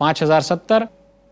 5070,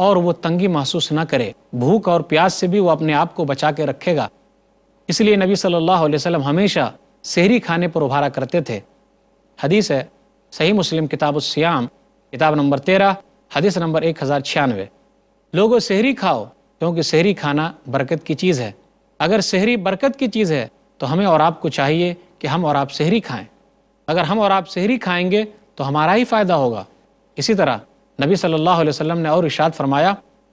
اور وہ تنگی محسوس نہ کرے، بھوک اور پیاس سے بھی وہ اپنے آپ کو بچا کے رکھے گا۔ اس لیے نبی صلی اللہ علیہ وسلم ہمیشہ سحری کھانے پر ابھارا کرتے تھے۔ حدیث ہے صحیح مسلم کتاب الصیام کتاب نمبر 13 حدیث نمبر 1096، لوگوں سحری کھاؤ کیونکہ سحری کھانا برکت کی چیز ہے۔ اگر سحری برکت کی چیز ہے تو ہمیں اور آپ کو چاہیے کہ ہم اور آپ سحری کھائیں۔ اگر ہم اور آپ سحری کھائیں گے تو ہمارا ہی فائدہ ہوگا۔ اسی طرح نبی صلی اللہ علیہ وسلم نے اور ارشاد فرمایا،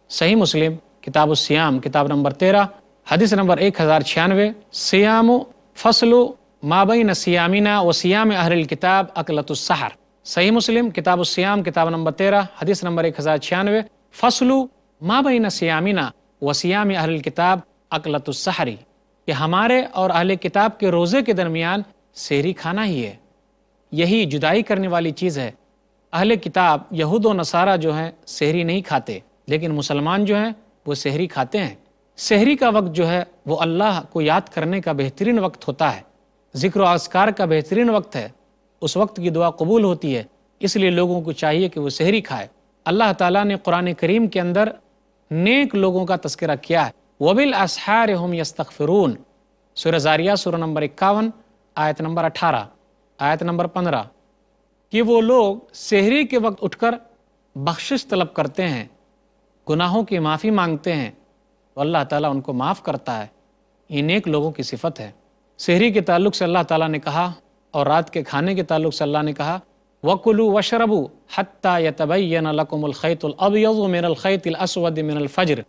صحیح مسلم کتاب الصیام کتاب نمبر 13 حدیث نمبر 1096، سیام فصل ما بین سیامنا و سیام اہل الکتاب اکلۃ السحر۔ صحیح مسلم کتاب الصیام کتاب نمبر 13 حدیث نمبر 1096، فصل ما بین سیامنا و سیام اہل الکتاب اکلۃ السحر، کہ ہمارے اور اہل کتاب کے روزے کے درمیان سحری کھانا ہی ہے، یہی جدائی کرنے والی چیز ہے۔ اہل کتاب یہود و نصارہ جو ہیں سحری نہیں کھاتے، لیکن مسلمان جو ہیں وہ سحری کھاتے ہیں۔ سحری کا وقت جو ہے وہ اللہ کو یاد کرنے کا بہترین وقت ہوتا ہے، ذکر و اذکار کا بہترین وقت ہے، اس وقت کی دعا قبول ہوتی ہے، اس لیے لوگوں کو چاہیے کہ وہ سحری کھائے۔ اللہ تعالیٰ نے قرآن کریم کے اندر نیک لوگوں کا تذکرہ کیا ہے، وَبِالْأَسْحَارِ هُمْ يَسْتَغْفِرُونَ، سورہ زاریات سورہ نمبر 51 آیت نمبر 18 آیت نمبر 15، کہ وہ لوگ سحری کے وقت اٹھ کر بخشش طلب کرتے ہیں، گناہوں کی معافی مانگتے ہیں تو اللہ تعالیٰ ان کو معاف کرتا ہے۔ یہ نیک لوگوں کی صفت ہے۔ سحری کے تعلق سے اللہ تعالیٰ نے کہا اور رات کے کھانے کے تعلق سے اللہ نے کہا، وَكُلُوا وَاشْرَبُوا حَتَّى يَتَبَيَّنَ لَكُمُ الْخَيْطُ الْأَبْيَضُ مِنَ الْخَيْطِ الْأَسْوَدِ مِنَ الْفَجْرِ،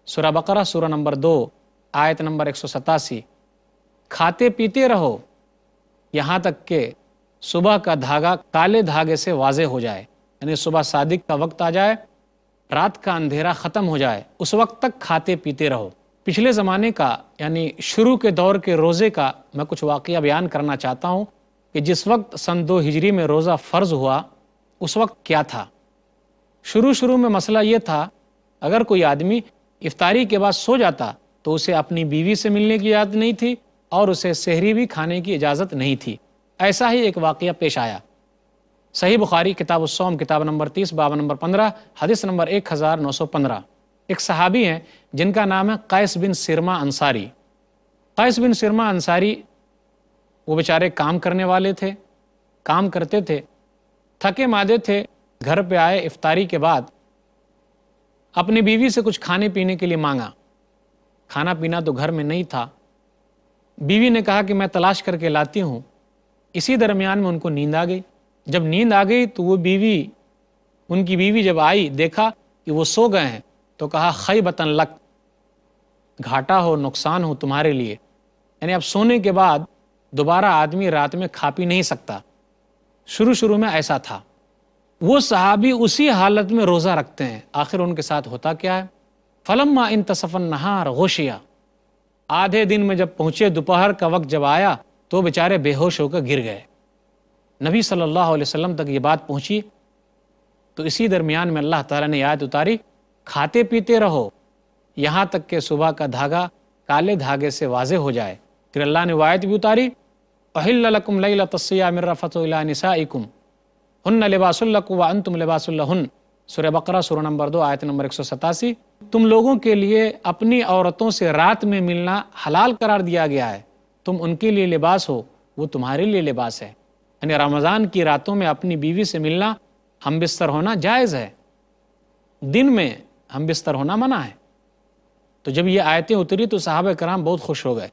سورہ بقرہ سورہ نمبر 2 آیت نمبر 187۔ کھاتے پیتے رہو یہاں تک کہ صبح کا دھاگا کالے دھاگے سے واضح ہو جائے، یعنی صبح صادق کا وقت آ جائے، رات کا اندھیرا ختم ہو جائے، اس وقت تک کھاتے پیتے رہو۔ پچھلے زمانے کا یعنی شروع کے دور کے روزے کا میں کچھ واقعہ بیان کرنا چاہتا ہوں کہ جس وقت سن 2 ہجری میں روزہ فرض ہوا اس وقت کیا تھا۔ شروع میں مسئلہ یہ تھا، اگر کوئی آدمی افطاری کے بعد سو جاتا تو اسے اپنی بیوی سے ملنے کی اجازت نہیں تھی اور اسے سحری بھی کھانے کی اجازت نہیں تھی۔ ایسا ہی ایک واقعہ پیش آیا۔ صحیح بخاری کتاب الصوم کتاب نمبر 30 باب نمبر 15 حدیث نمبر 1915، ایک صحابی ہیں جن کا نام ہے قیس بن سرمہ انصاری۔ قیس بن سرمہ انصاری وہ بیچارے کام کرنے والے تھے، کام کرتے تھے، تھکے مادے تھے، گھر پہ آئے افطاری کے بعد، اپنی بیوی سے کچھ کھانے پینے کے لیے مانگا۔ کھانا پینا تو گھر میں نہیں تھا۔ بیوی نے کہا کہ میں تلاش کر کے لاتی ہوں۔ اسی درمیان میں ان کو نیند آ گئی۔ جب نیند آ گئی تو وہ ان کی بیوی جب آئی دیکھا کہ وہ سو گئے ہیں تو کہا خیبتن لک، گھاٹا ہو، نقصان ہو تمہارے لیے، یعنی اب سونے کے بعد دوبارہ آدمی رات میں کھا پی نہیں سکتا۔ شروع میں ایسا تھا۔ وہ صحابی اسی حالت میں روزہ رکھتے ہیں۔ آخر ان کے ساتھ ہوتا کیا ہے، فلما انتصف النہار غشیا، آدھے دن میں جب پہنچے، دوپہر کا وقت جب آیا تو بیچارے بے ہوش ہو کر گر گئے۔ نبی صلی اللہ علیہ وسلم تک یہ بات پہنچی تو اسی درمیان میں اللہ تعالیٰ نے آیت اتاری، کھاتے پیتے رہو یہاں تک کہ صبح کا دھاگا کالے دھاگے سے واضح ہو جائے۔ پھر اللہ نے وہ آیت بھی اتاری، أُحِلَّ لَكُمْ لَيْلَةَ الصِّيَامِ الرَّفَثُ إِلَىٰ نِسَائِكُمْ هُنَّ لِبَاسٌ لَكُمْ وَأَنْتُمْ لِبَاسٌ لَهُنَّ، سورہ بقرہ سورہ نمبر 2 آیت نمبر 187۔ تم لوگوں کے لیے اپنی عورتوں سے رات میں ملنا حلال قرار دیا گیا ہے، تم ان کے لیے لباس ہو، وہ تمہارے لیے لباس ہے۔ یعنی رمضان کی راتوں میں اپنی بیوی سے ملنا، ہم بستر ہونا جائز ہے، دن میں ہم بستر ہونا منع ہے۔ تو جب یہ آیتیں اتری تو صحابہ کرام بہت خوش ہو گئے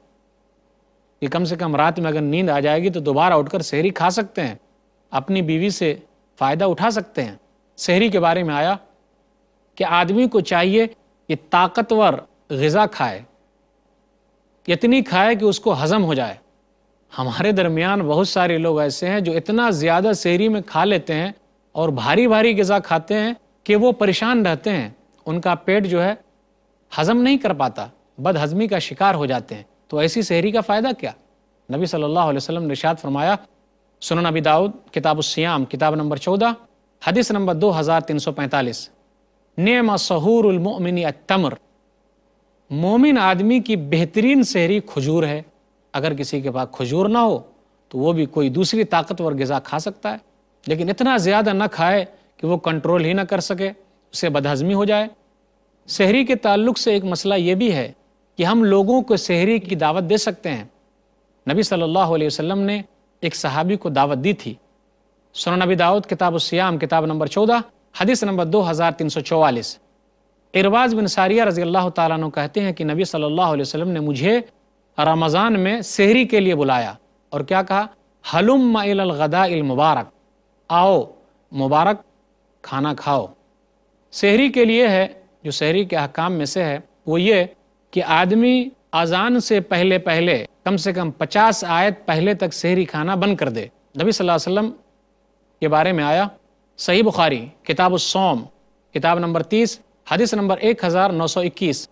کہ کم سے کم رات میں اگر نیند آ جائے گی تو دوبارہ اٹھ کر سحری کھا سکتے ہیں، اپنی بیوی سے فائدہ اٹھا سکتے ہیں۔ سحری کے بارے میں آیا کہ آدمی کو چاہیے کہ طاقتور غذا کھائے، اتنی کھائے کہ اس کو ہضم ہو جائے۔ ہمارے درمیان بہت سارے لوگ ایسے ہیں جو اتنا زیادہ سحری میں کھا لیتے ہیں اور بھاری غذا کھاتے ہیں کہ وہ پریشان رہتے ہیں، ان کا پیٹ جو ہے ہضم نہیں کر پاتا، بد ہضمی کا شکار ہو جاتے ہیں۔ تو ایسی سحری کا فائدہ کیا؟ نبی صلی اللہ علیہ وسلم نے ارشاد فرمایا، سنن ابی داؤد کتاب الصیام کتاب نمبر 14 حدیث نمبر 2345، نعم سحور المؤمن التمر، مومن آدمی کی بہترین سحری کھجور ہے۔ اگر کسی کے پاس کھجور نہ ہو تو وہ بھی کوئی دوسری طاقتور غذا کھا سکتا ہے، لیکن اتنا زیادہ نہ کھائے کہ وہ کنٹرول ہی نہ کر سکے، اسے بدہضمی ہو جائے۔ سحری کے تعلق سے ایک مسئلہ یہ بھی ہے کہ ہم لوگوں کو سحری کی دعوت دے سکتے ہیں۔ نبی صلی اللہ علیہ وسلم نے ایک صحابی کو دعوت دی تھی۔ سنن نبی داؤد کتاب الصیام کتاب نمبر 14 حدیث نمبر 2344۔ ارباز بن ساریہ رضی اللہ تعالیٰ عنہ کہتے ہیں کہ نبی صلی اللہ علیہ وسلم نے مجھے رمضان میں سحری کے لیے بلایا اور کیا کہا؟ ہلم الی الغداء المبارک، آؤ مبارک کھانا کھاؤ۔ سحری کے لیے ہے، جو سحری کے احکام میں سے ہے وہ یہ کہ آدمی اذان سے پہلے کم سے کم 50 آیت پہلے تک سحری کھانا بند کر دے۔ نبی صلی اللہ علیہ وسلم کے بارے میں آیا صحیح بخاری کتاب الصوم کتاب نمبر 30 حدیث نمبر 1921۔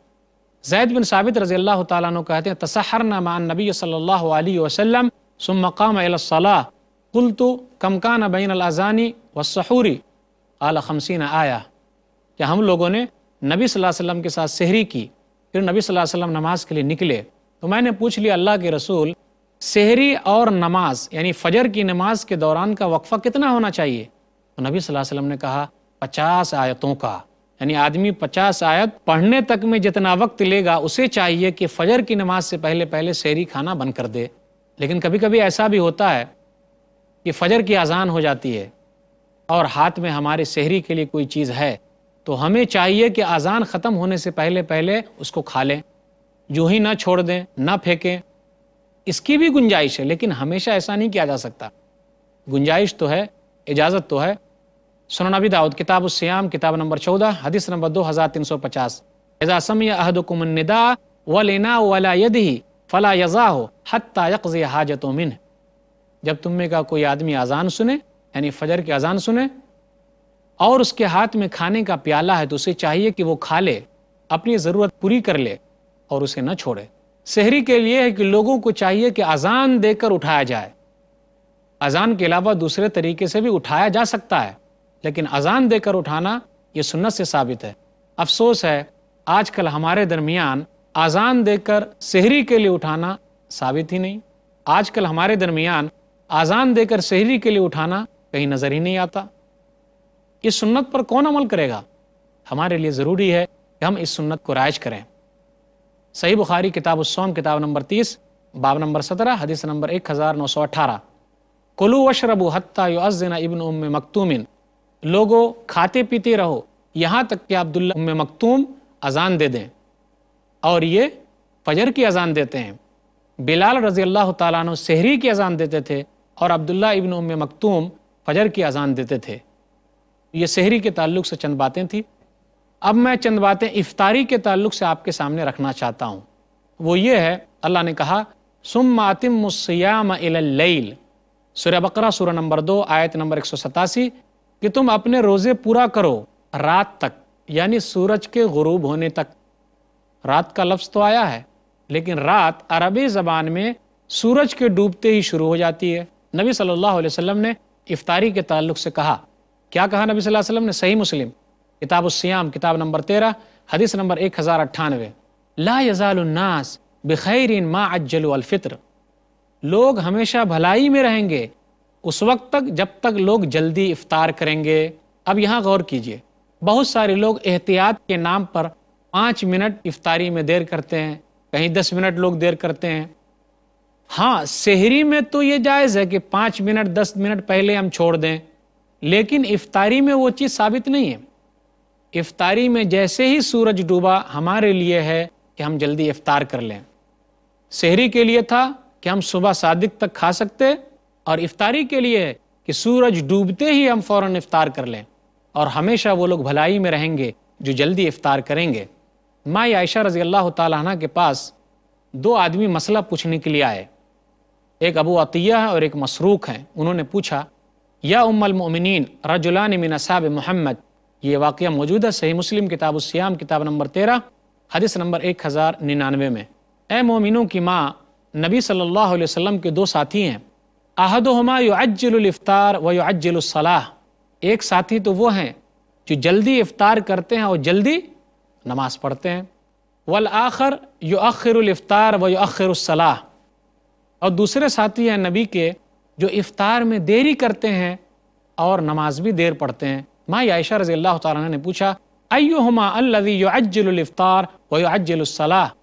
زید بن ثابت رضی اللہ تعالیٰ عنہ کہتے ہیں تسحرنا مع النبی صلی اللہ علیہ وسلم ثم قام الى الصلاة قلت کم کان بین الاذان والسحور قال 50 آیہ، کہ ہم لوگوں نے نبی صلی اللہ علیہ وسلم کے ساتھ سحری کی، پھر نبی صلی اللہ علیہ وسلم نماز کے لیے نکلے تو میں نے پوچھ لیا اللہ کے رسول سحری اور نماز یعنی فجر کی نماز کے دوران کا وقفہ کتنا ہونا چاہیے؟ تو نبی صلی اللہ علیہ وسلم نے کہا 50 آیتوں کا، یعنی آدمی 50 آیت پڑھنے تک میں جتنا وقت لے گا اسے چاہیے کہ فجر کی نماز سے پہلے سحری کھانا بند کر دے۔ لیکن کبھی کبھی ایسا بھی ہوتا ہے کہ فجر کی اذان ہو جاتی ہے اور ہاتھ میں ہمارے سحری کے لیے کوئی چیز ہے تو ہمیں چاہیے کہ اذان ختم ہونے سے پہلے اس کو کھا لیں، جو ہی نہ چھوڑ دیں، نہ پھینکیں۔ اس کی بھی گنجائش ہے، لیکن ہمیشہ ایسا نہیں کیا جا سکتا۔ گنجائش تو ہے، اجازت تو ہے۔ سنن نبی داؤد کتاب الصیام کتاب نمبر 14 حدیث نمبر 2350۔ اذا سمع احدکم النداء والاناء ولا یدہ فلا یضعہ حتی یقضی حاجۃ منہ، جب تم میں کا کوئی آدمی اذان سنے یعنی فجر کی اذان سنے اور اس کے ہاتھ میں کھانے کا پیالہ ہے تو اسے چاہیے کہ وہ کھا لے، اپنی ضرورت پوری کر لے اور اسے نہ چھوڑے۔ سحری کے لیے ہے کہ لوگوں کو چاہیے کہ اذان دے کر اٹھایا جائے۔ اذان کے علاوہ دوسرے طریقے سے بھی اٹھایا جا سکتا ہے، لیکن اذان دے کر اٹھانا یہ سنت سے ثابت ہے۔ افسوس ہے آج کل ہمارے درمیان اذان دے کر سحری کے لیے اٹھانا ثابت ہی نہیں۔ آج کل ہمارے درمیان اذان دے کر سحری کے لیے اٹھانا کہیں نظر ہی نہیں آتا۔ اس سنت پر کون عمل کرے گا؟ ہمارے لیے ضروری ہے کہ ہم اس سنت کو رائج کریں۔ صحیح بخاری کتاب الصوم کتاب نمبر 30 باب نمبر 17 حدیث نمبر 1918۔ کلوا واشربوا حتی یؤذن ابن ام مکتوم، لوگو کھاتے پیتے رہو یہاں تک کہ عبداللہ ام مکتوم اذان دے دیں، اور یہ فجر کی اذان دیتے ہیں۔ بلال رضی اللہ تعالیٰ عنہ سحری کی اذان دیتے تھے اور عبداللہ ابن ام مکتوم فجر کی اذان دیتے تھے۔ یہ سحری کے تعلق سے چند باتیں تھیں۔ اب میں چند باتیں افطاری کے تعلق سے آپ کے سامنے رکھنا چاہتا ہوں۔ وہ یہ ہے، اللہ نے کہا ثم اتموا الصیام الی اللیل، سورہ بقرہ سورہ نمبر 2 آیت نمبر 187، کہ تم اپنے روزے پورا کرو رات تک، یعنی سورج کے غروب ہونے تک۔ رات کا لفظ تو آیا ہے، لیکن رات عربی زبان میں سورج کے ڈوبتے ہی شروع ہو جاتی ہے۔ نبی صلی اللہ علیہ وسلم نے افطاری کے تعلق سے کہا، کیا کہا نبی صلی اللہ علیہ وسلم نے؟ صحیح مسلم کتاب الصیام کتاب نمبر 13 حدیث نمبر 1098، لا یزال الناس بخیر ما عجلوا الفطر، لوگ ہمیشہ بھلائی میں رہیں گے اس وقت تک جب تک لوگ جلدی افطار کریں گے۔ اب یہاں غور کیجئے، بہت سارے لوگ احتیاط کے نام پر 5 منٹ افطاری میں دیر کرتے ہیں، کہیں 10 منٹ لوگ دیر کرتے ہیں۔ ہاں سحری میں تو یہ جائز ہے کہ 5 منٹ 10 منٹ پہلے ہم چھوڑ دیں، لیکن افطاری میں وہ چیز ثابت نہیں ہے۔ افطاری میں جیسے ہی سورج ڈوبا ہمارے لیے ہے کہ ہم جلدی افطار کر لیں۔ سحری کے لیے تھا کہ ہم صبح صادق تک کھا سکتے، اور افطاری کے لیے ہے کہ سورج ڈوبتے ہی ہم فوراً افطار کر لیں، اور ہمیشہ وہ لوگ بھلائی میں رہیں گے جو جلدی افطار کریں گے۔ ماں عائشہ رضی اللہ تعالیٰ عنہ کے پاس 2 آدمی مسئلہ پوچھنے کے لیے آئے، ایک ابو عطیہ اور ایک مسروق ہیں۔ انہوں نے پوچھا، یا ام المؤمنین رجلان من اصحاب محمد، یہ واقعہ موجود ہے صحیح مسلم کتاب الصیام کتاب نمبر 13 حدیث نمبر 1099 میں۔ اے مومنوں کی ماں، نبی صلی اللہ علیہ وسلم کے 2 ساتھی ہیں، احدہما یعجل الافطار ویعجل الصلاۃ، ایک ساتھی تو وہ ہیں جو جلدی افطار کرتے ہیں اور جلدی نماز پڑھتے ہیں، والآخر یؤخر الافطار ویؤخر الصلاۃ، اور دوسرے ساتھی ہیں نبی کے جو افطار میں دیری کرتے ہیں اور نماز بھی دیر پڑھتے ہیں۔ ماں عائشہ رضی اللہ تعالیٰ عنہ نے پوچھا، ایہما الذی یعجل الافطار ویعجل الصلاۃ،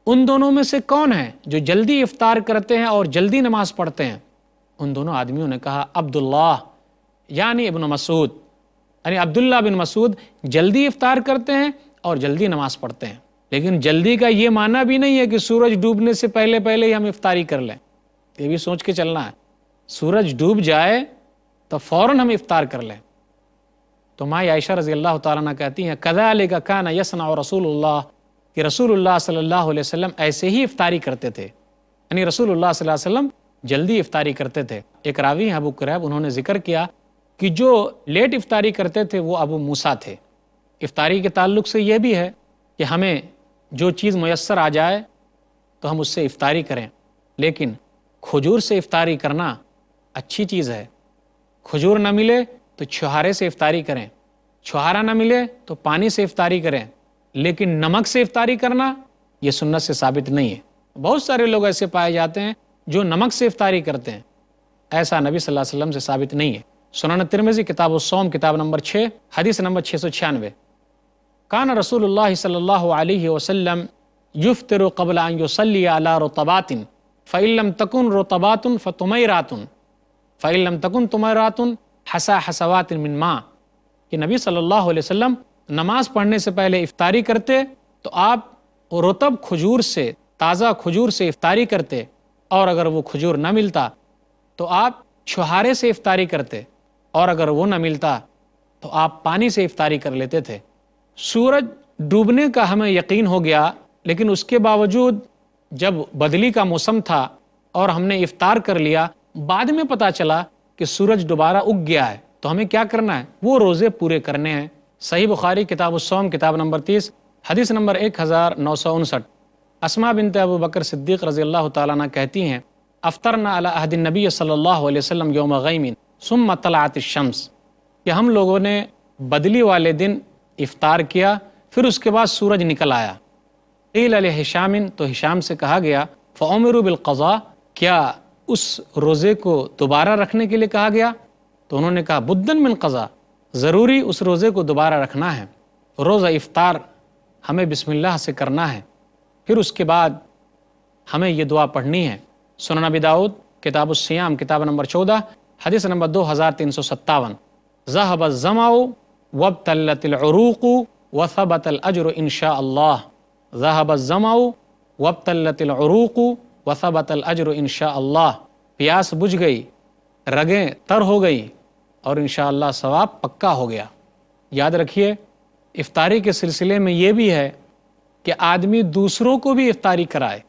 ان دونوں میں سے کون ہے جو جلدی افطار کرتے ہیں اور جلدی نماز پڑھتے ہیں؟ ان دونوں آدمیوں نے کہا عبداللہ یعنی ابن مسعود، یعنی عبداللہ بن مسعود جلدی افطار کرتے ہیں اور جلدی نماز پڑھتے ہیں۔ لیکن جلدی کا یہ معنی بھی نہیں ہے کہ سورج ڈوبنے سے پہلے پہلے ہی ہم افطاری کر لیں، یہ بھی سوچ کے چلنا ہے۔ سورج ڈوب جائے تو فوراً ہم افطار کر لیں۔ تو ماں عائشہ رضی اللہ تعالیٰ عنہ کہتی ہیں کذالک کان یصنع رسول اللہ، کہ رسول اللہ صلی اللہ علیہ وسلم ایسے ہی افطاری کرتے تھے، یعنی رسول اللہ صلی اللہ علیہ وسلم جلدی افطاری کرتے تھے۔ ایک راوی ہیں ابو قریب، انہوں نے ذکر کیا کہ جو لیٹ افطاری کرتے تھے وہ ابو موسیٰ تھے۔ افطاری کے تعلق سے یہ بھی ہے کہ ہمیں جو چیز میسر آ جائے تو ہم اس سے افطاری کریں، لیکن کھجور سے افطاری کرنا اچھی چیز ہے۔ کھجور نہ ملے تو چھہارے سے افطاری کریں، چھہارا نہ ملے تو پانی سے افطاری کریں، لیکن نمک سے افطاری کرنا یہ سنت سے ثابت نہیں ہے۔ بہت سارے لوگ ایسے پائے جاتے ہیں جو نمک سے افطاری کرتے ہیں، ایسا نبی صلی اللہ علیہ وسلم سے ثابت نہیں ہے۔ سنن ترمذی کتاب الصوم کتاب نمبر 6 حدیث نمبر 696، کان رسول اللہ صلی اللہ علیہ وسلم یفطر قبل ان یصلی علی رطبات فإن لم تکن رطبات فتمیرات فإن لم تکن تمیرات حصا حصوات من ماء، کہ نبی صلی اللہ علیہ وسلم نماز پڑھنے سے پہلے افطاری کرتے تو آپ رطب کھجور سے، تازہ کھجور سے افطاری کرتے، اور اگر وہ کھجور نہ ملتا تو آپ چھہارے سے افطاری کرتے، اور اگر وہ نہ ملتا تو آپ پانی سے افطاری کر لیتے تھے۔ سورج ڈوبنے کا ہمیں یقین ہو گیا، لیکن اس کے باوجود جب بدلی کا موسم تھا اور ہم نے افطار کر لیا، بعد میں پتہ چلا کہ سورج دوبارہ اگ گیا ہے، تو ہمیں کیا کرنا ہے؟ وہ روزے پورے کرنے ہیں۔ صحیح بخاری کتاب الصوم کتاب نمبر 30 حدیث نمبر 1959، اسماء بنت ابو بکر صدیق رضی اللہ تعالیٰ عنہ کہتی ہیں افطرنا علی عہد النبی صلی اللہ علیہ وسلم یوم غیم ثم طلعت الشمس، کہ ہم لوگوں نے بدلی والے دن افطار کیا، پھر اس کے بعد سورج نکل آیا۔ قیل لہشام، تو ہشام سے کہا گیا فامروا بالقضاء، کیا اس روزے کو دوبارہ رکھنے کے لیے کہا گیا؟ تو انہوں نے کہا بدن من قضاء، ضروری اس روزے کو دوبارہ رکھنا ہے۔ روزہ افطار ہمیں بسم اللہ سے کرنا ہے، پھر اس کے بعد ہمیں یہ دعا پڑھنی ہے۔ سنن ابی داؤد کتاب الصیام کتاب نمبر 14 حدیث نمبر 2357، ذهب الظمأ وابتلت العروق وثبت الاجر ان شاء اللہ، ذهب الظمأ وابتلت العروق وثبت الاجر ان شاء اللہ، پیاس بجھ گئی، رگیں تر ہو گئی، اور انشاءاللہ ثواب پکا ہو گیا۔ یاد رکھیے افطاری کے سلسلے میں یہ بھی ہے کہ آدمی دوسروں کو بھی افطاری کرائے۔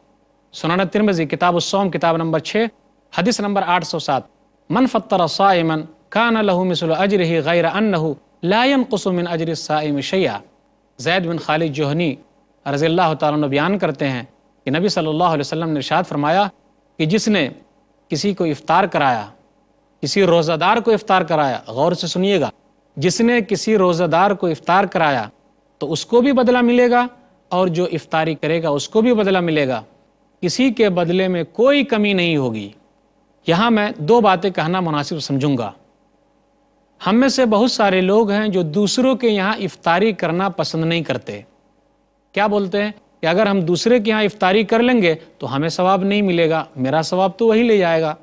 سنن ترمذی کتاب الصوم کتاب نمبر 6 حدیث نمبر 807، من فطر صائما کان له مثل اجرہ غیر انہ لا ينقص من اجر الصائم شیئا۔ زید بن خالد جوہنی رضی اللہ تعالیٰ عنہ بیان کرتے ہیں کہ نبی صلی اللہ علیہ وسلم نے ارشاد فرمایا کہ جس نے کسی کو افطار کرایا، کسی روزہ دار کو افطار کرایا، غور سے سنیے گا، جس نے کسی روزہ دار کو افطار کرایا تو اس کو بھی بدلہ ملے گا، اور جو افطاری کرے گا اس کو بھی بدلہ ملے گا، کسی کے بدلے میں کوئی کمی نہیں ہوگی۔ یہاں میں دو باتیں کہنا مناسب سمجھوں گا۔ ہم میں سے بہت سارے لوگ ہیں جو دوسروں کے یہاں افطاری کرنا پسند نہیں کرتے۔ کیا بولتے ہیں کہ اگر ہم دوسرے کے یہاں افطاری کر لیں گے تو ہمیں ثواب نہیں ملے گا، میرا ثواب تو وہی لے جائے گا۔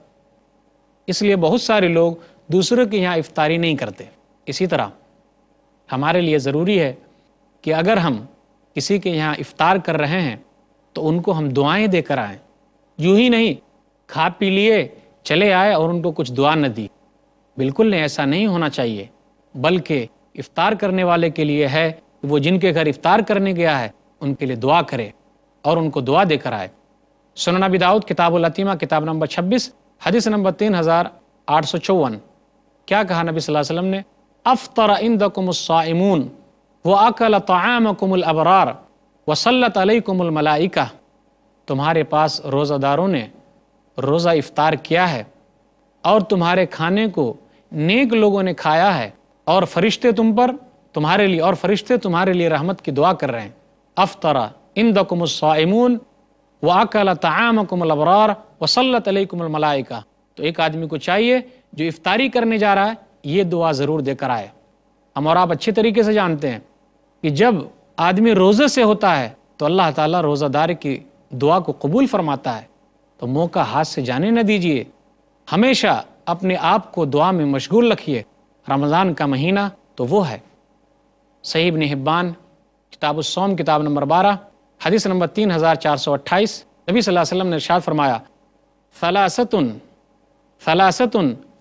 اس لیے بہت سارے لوگ دوسروں کے یہاں افطاری نہیں کرتے۔ اسی طرح ہمارے لیے ضروری ہے کہ اگر ہم کسی کے یہاں افطار کر رہے ہیں تو ان کو ہم دعائیں دے کر آئیں، یوں ہی نہیں کھا پی لیے چلے آئے اور ان کو کچھ دعا نہ دی، بالکل نہیں، ایسا نہیں ہونا چاہیے، بلکہ افطار کرنے والے کے لیے ہے کہ وہ جن کے گھر افطار کرنے گیا ہے ان کے لیے دعا کرے اور ان کو دعا دے کر آئے۔ سنن ابی داؤد کتاب الاطعمہ کتاب نمبر 26 حدیث نمبر 3854، کیا کہا نبی صلی اللہ علیہ وسلم نے؟ افطر عندکم الصائمون واکل طعامکم الابرار وصلت علیکم الملائکہ، تمہارے پاس روزہ داروں نے روزہ افطار کیا ہے اور تمہارے کھانے کو نیک لوگوں نے کھایا ہے، اور فرشتے تمہارے لیے رحمت کی دعا کر رہے ہیں۔ افطر عندکم الصائمون واکل طعامکم الابرار وصلت علیکم الملائکہ۔ تو ایک آدمی کو چاہیے جو افطاری کرنے جا رہا ہے یہ دعا ضرور دے کر آئے۔ ہم اور آپ اچھے طریقے سے جانتے ہیں کہ جب آدمی روزے سے ہوتا ہے تو اللہ تعالیٰ روزہ دار کی دعا کو قبول فرماتا ہے، تو موقع ہاتھ سے جانے نہ دیجیے، ہمیشہ اپنے آپ کو دعا میں مشغول رکھیے۔ رمضان کا مہینہ تو وہ ہے۔ صحیح ابن حبان کتاب الصوم کتاب نمبر 12 حدیث نمبر 3428 نبی صلی اللہ علیہ وسلم نے ارشاد فرمایا، ثلاثۃ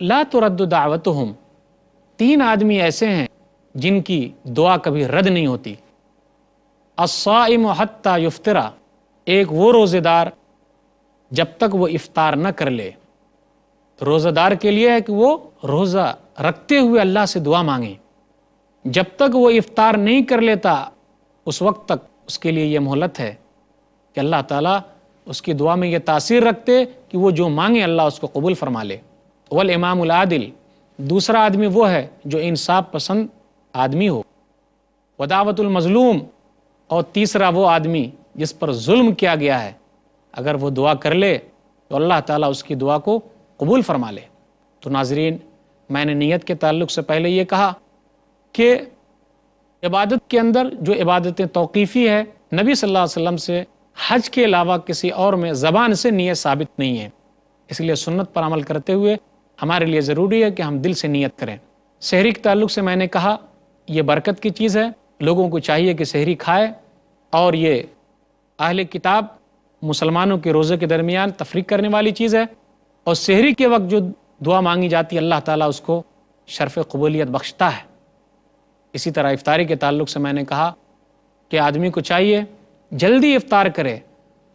لا ترد دعوتہم، 3 آدمی ایسے ہیں جن کی دعا کبھی رد نہیں ہوتی۔ الصائم حتی یفطر، ایک وہ روزے دار جب تک وہ افطار نہ کر لے۔ روزہ دار کے لیے ہے کہ وہ روزہ رکھتے ہوئے اللہ سے دعا مانگے، جب تک وہ افطار نہیں کر لیتا اس وقت تک اس کے لیے یہ مہلت ہے کہ اللہ تعالیٰ اس کی دعا میں یہ تاثیر رکھتے کہ وہ جو مانگے اللہ اس کو قبول فرما لے۔ والامام العادل، دوسرا آدمی وہ ہے جو انصاف پسند آدمی ہو۔ ودعوت المظلوم، اور تیسرا وہ آدمی جس پر ظلم کیا گیا ہے، اگر وہ دعا کر لے تو اللہ تعالیٰ اس کی دعا کو قبول فرما لے۔ تو ناظرین، میں نے نیت کے تعلق سے پہلے یہ کہا کہ عبادت کے اندر جو عبادتیں توقیفی ہے، نبی صلی اللہ علیہ وسلم سے حج کے علاوہ کسی اور میں زبان سے نیت ثابت نہیں ہے، اس لیے سنت پر عمل کرتے ہوئے ہمارے لیے ضروری ہے کہ ہم دل سے نیت کریں۔ سحری کے تعلق سے میں نے کہا یہ برکت کی چیز ہے، لوگوں کو چاہیے کہ سحری کھائے، اور یہ اہل کتاب مسلمانوں کے روزے کے درمیان تفریق کرنے والی چیز ہے، اور سحری کے وقت جو دعا مانگی جاتی ہے اللہ تعالیٰ اس کو شرف قبولیت بخشتا ہے۔ اسی طرح افطاری کے تعلق سے میں نے کہا کہ آدمی کو چاہیے جلدی افطار کرے،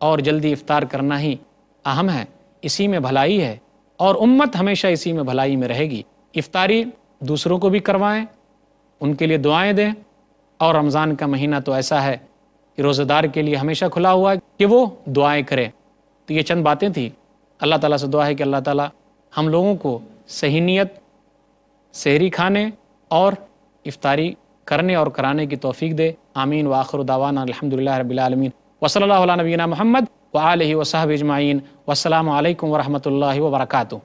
اور جلدی افطار کرنا ہی اہم ہے، اسی میں بھلائی ہے، اور امت ہمیشہ اسی میں بھلائی میں رہے گی۔ افطاری دوسروں کو بھی کروائیں، ان کے لیے دعائیں دیں، اور رمضان کا مہینہ تو ایسا ہے کہ روزہ دار کے لیے ہمیشہ کھلا ہوا ہے کہ وہ دعائیں کرے۔ تو یہ چند باتیں تھیں۔ اللہ تعالیٰ سے دعا ہے کہ اللہ تعالیٰ ہم لوگوں کو صحیح نیت، سحری کھانے اور افطاری کرنے اور کرانے کی توفیق دے۔ آمین وآخر دعوانا الحمدللہ رب العالمین، وصلی اللہ علی نبینا محمد وآلہ وصحبہ اجمعین، والسلام علیکم ورحمۃ اللہ وبرکاتہ۔